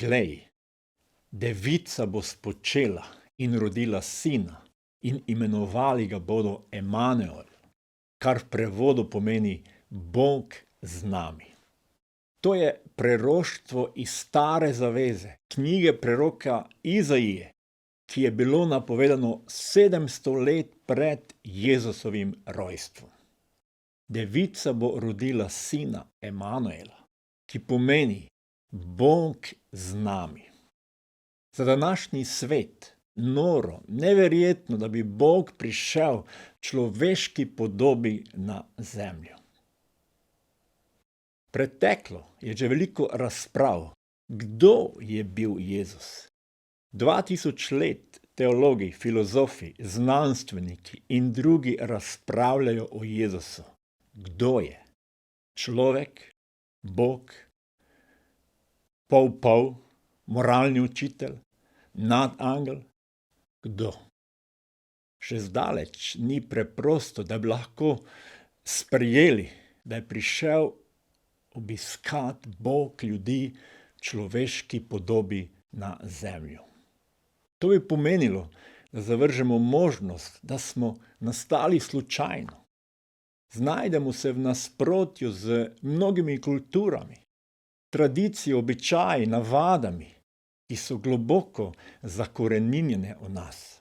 Glej, devica bo spočela in rodila sina in imenovali ga bodo Emanuel, kar v prevodu pomeni Bog z nami. To je preroštvo iz Stare zaveze, knjige preroka Izaije, ki je bilo napovedano 700 let pred Jezusovim rojstvom. Devica bo rodila sina Emanuela, ki pomeni Bog z nami. Za današnji svet noro, neverjetno, da bi Bog prišel v človeški podobi na zemljo. Preteklo je že veliko razprav, kdo je bil Jezus. 2000 let teologi, filozofi, znanstveniki in drugi razpravljajo o Jezusu. Kdo je? Človek, Bog, pol, moralni učitelj, nadangel? Kdo? Še zdaleč ni preprosto, da bi lahko sprejeli, da je prišel obiskat Bog ljudi v človeški podobi na zemljo. To bi pomenilo, da zavržemo možnost, da smo nastali slučajno. Znajdemo se v nasprotju z mnogimi kulturami, tradicijo, običaji, navadami, ki so globoko zakoreninjene v nas.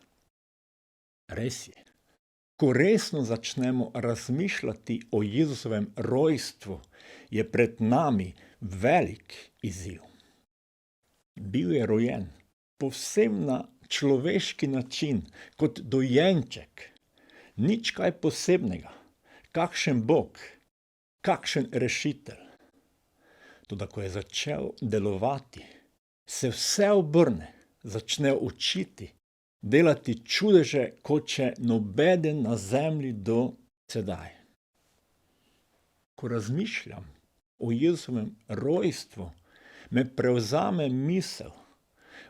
Res je, ko resno začnemo razmišljati o Jezusovem rojstvu, je pred nami velik izziv. Bil je rojen povsem na človeški način, kot dojenček. Nič kaj posebnega, kakšen Bog, kakšen rešitelj. Toda ko je začel delovati, se vse obrne, začne učiti, delati čudeže, kot še nobeden na zemlji do sedaj. Ko razmišljam o Jezusovem rojstvu, me prevzame misel.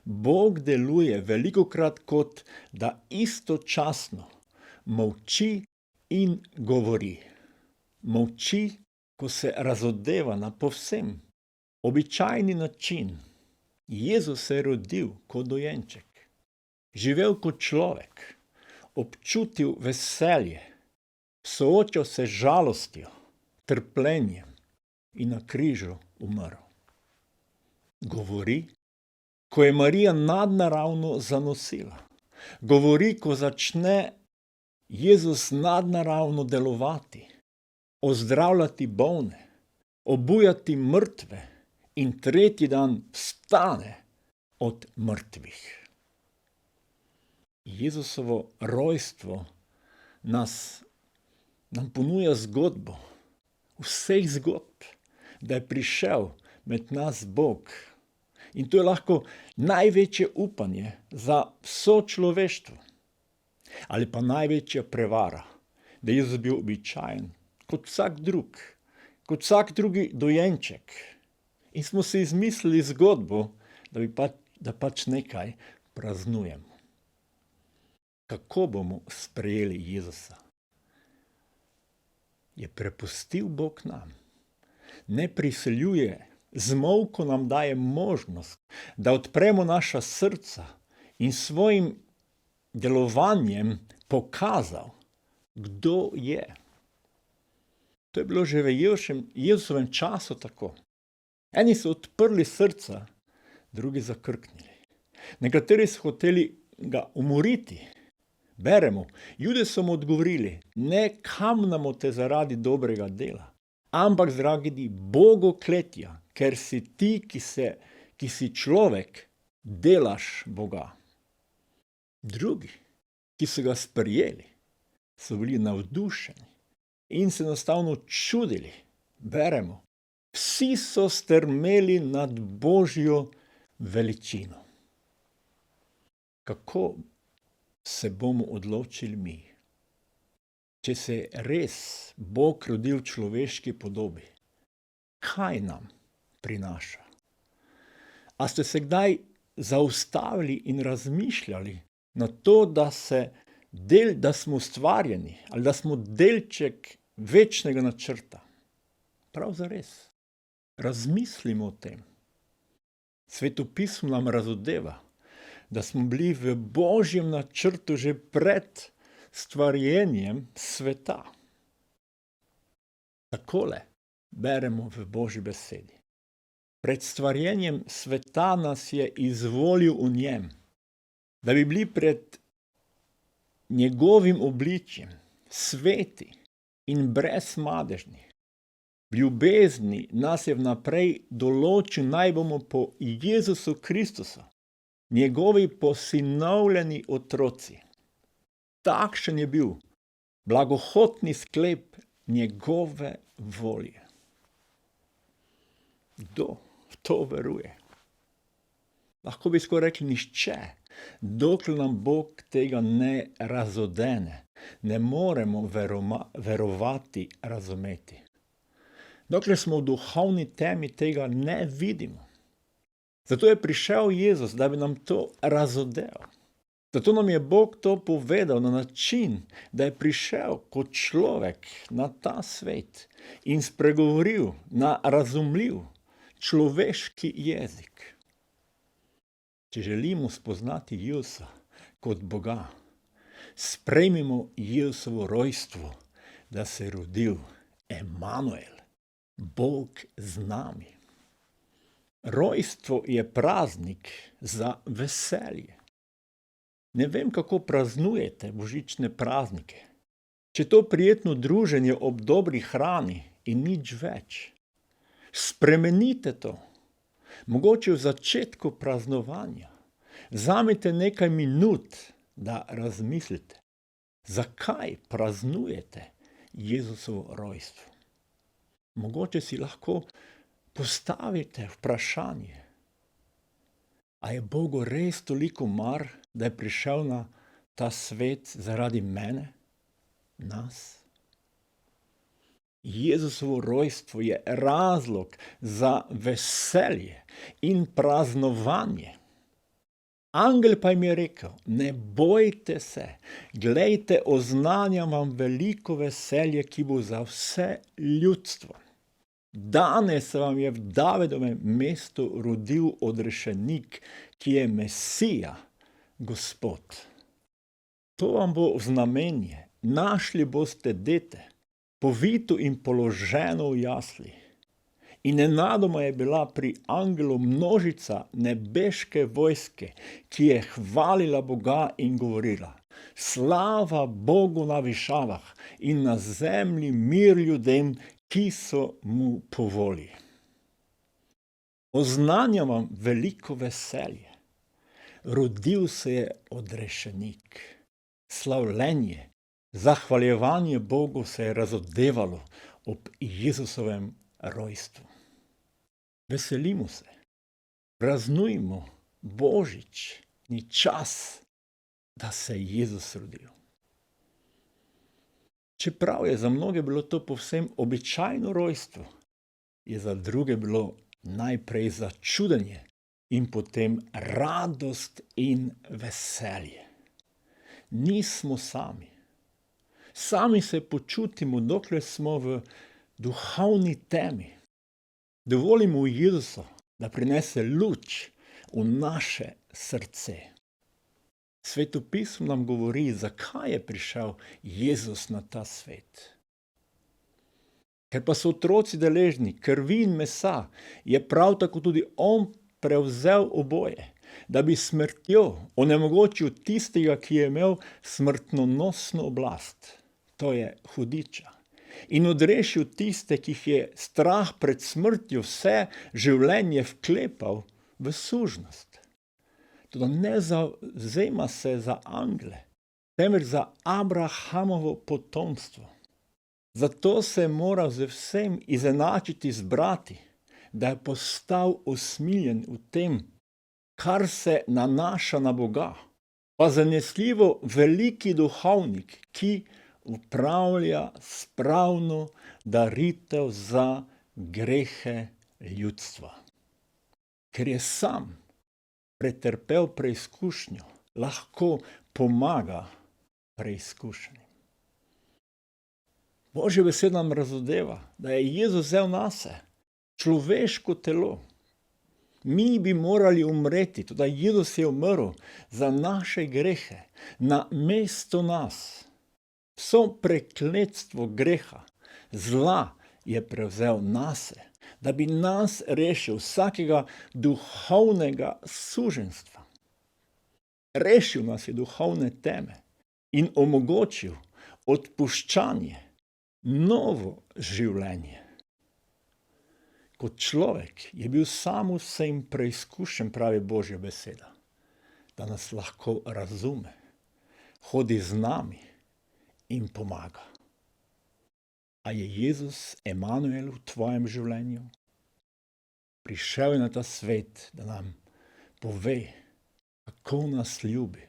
Bog deluje velikokrat kot, da istočasno molči in govori. Molči, ko se razodeva na povsem običajni način. Jezus se je rodil kot dojenček. Živel kot človek, občutil veselje, soočal se z žalostjo, trpljenjem in na križu umrl. Govori, ko je Marija nadnaravno zanosila. Govori, ko začne Jezus nadnaravno delovati, ozdravljati bolne, obujati mrtve in tretji dan vstane od mrtvih. Jezusovo rojstvo nam ponuja zgodbo, vseh zgodb, da je prišel med nas Bog. In to je lahko največje upanje za vso človeštvo. Ali pa največja prevara, da je Jezus bil običajen, kot vsak drugi dojenček. In smo si izmislili zgodbo, da pač nekaj praznujemo. Kako bomo sprejeli Jezusa? Je prepustil Bog nam. Ne prisiljuje, z molko nam daje možnost, da odpremo naša srca in svojim delovanjem pokazal, kdo je. To je bilo že v Jezusovem času tako. Eni so odprli srca, drugi zakrknili. Nekateri so hoteli ga umoriti. Beremo, Jude so mu odgovorili, ne kamnamo te zaradi dobrega dela, ampak zaradi bogokletja, ker si ti, ki si človek, delaš Boga. Drugi, ki so ga sprejeli, so bili navdušeni in se enostavno čudili. Beremo, vsi so strmeli nad Božjo veličino. Kako se bomo odločili mi? Če se je res Bog rodil v človeški podobi, kaj nam prinaša? A ste se kdaj zaustavili in razmišljali na to, da smo ustvarjeni ali da smo delček večnega načrta? Prav zares. Razmislimo o tem. Svetopismo nam razodeva, da smo bili v Božjem načrtu že pred stvarjenjem sveta. Takole beremo v Božji besedi. Pred stvarjenjem sveta nas je izvolil v njem, da bi bili pred njegovim obličjem sveti in brezmadežni. V ljubezni nas je vnaprej določil, naj bomo po Jezusu Kristusu, njegovi posinovljeni otroci. Takšen je bil blagohotni sklep njegove volje. Kdo v to veruje? Lahko bi skoraj rekli nihče, dokler nam Bog tega ne razodene, ne moremo verovati, razumeti. Dokler smo v duhovni temi, tega ne vidimo. Zato je prišel Jezus, da bi nam to razodel. Zato nam je Bog to povedal na način, da je prišel kot človek na ta svet in spregovoril na razumljiv človeški jezik. Če želimo spoznati Jezusa kot Boga, sprejmimo Jezusovo rojstvo, da se je rodil Emanuel, Bog z nami. Rojstvo je praznik za veselje. Ne vem, kako praznujete božične praznike. Če to prijetno druženje ob dobri hrani in nič več. Spremenite to. Mogoče v začetku praznovanja. Vzamite nekaj minut, da razmislite, zakaj praznujete Jezusovo rojstvo. Mogoče si lahko postavite vprašanje, a je Bogu res toliko mar, da je prišel na ta svet zaradi mene, nas? Jezusovo rojstvo je razlog za veselje in praznovanje. Angel pa jim je rekel, ne bojte se, glejte, oznanjam vam veliko veselje, ki bo za vse ljudstvo. Danes vam je v Davidovem mestu rodil odrešenik, ki je Mesija, Gospod. To vam bo znamenje, našli boste dete, povito in položeno v jasli. In nenadoma je bila pri angelu množica nebeške vojske, ki je hvalila Boga in govorila, slava Bogu na višavah in na zemlji mir ljudem, ki so mu po volji. Oznanjam vam veliko veselje. Rodil se je odrešenik. Slavljenje, zahvaljevanje Bogu se je razodevalo ob Jezusovem rojstvu. Veselimo se, praznujmo božični čas, da se je Jezus rodil. Čeprav je za mnoge bilo to povsem običajno rojstvo, je za druge bilo najprej začudenje in potem radost in veselje. Nismo sami. Sami se počutimo, dokler smo v duhovni temi. Dovolimo Jezusu, da prinese luč v naše srce. Svetopismo nam govori, zakaj je prišel Jezus na ta svet. Ker pa so otroci deležni krvi in mesa, je prav tako tudi on prevzel oboje, da bi smrtjo onemogočil tistega, ki je imel smrtonosno oblast, to je hudiča, in odrešil tiste, ki jih je strah pred smrtjo vse življenje vklepal v sužnost. Toda ne zavzema se za angle, temveč za Abrahamovo potomstvo. Zato se je moral z vsem izenačiti z brati, da je postal usmiljen v tem, kar se nanaša na Boga, pa zanesljivo veliki duhovnik, ki upravlja spravno daritev za grehe ljudstva. Ker je sam pretrpel preizkušnjo, lahko pomaga preizkušenim. Božja beseda nam razodeva, da je Jezus vzel nase človeško telo, Mi bi morali umreti, tudi Jezus je umrl za naše grehe, na mesto nas. Vso prekletstvo greha, zla je prevzel nase, da bi nas rešil vsakega duhovnega suženjstva. Rešil nas je duhovne teme in omogočil odpuščanje, novo življenje. Kot človek je bil sam vsem preizkušen, pravi Božja beseda, da nas lahko razume, hodi z nami in pomaga. A je Jezus Emanuel v tvojem življenju? Prišel je na ta svet, da nam pove, kako nas ljubi,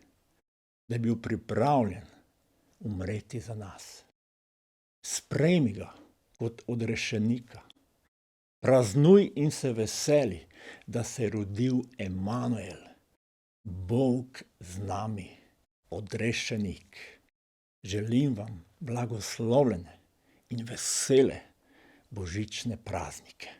da je bil pripravljen umreti za nas. Sprejmi ga kot odrešenika. Praznuj in se veseli, da se je rodil Emanuel, Bog z nami, odrešenik. Želim vam blagoslovljene in vesele božične praznike.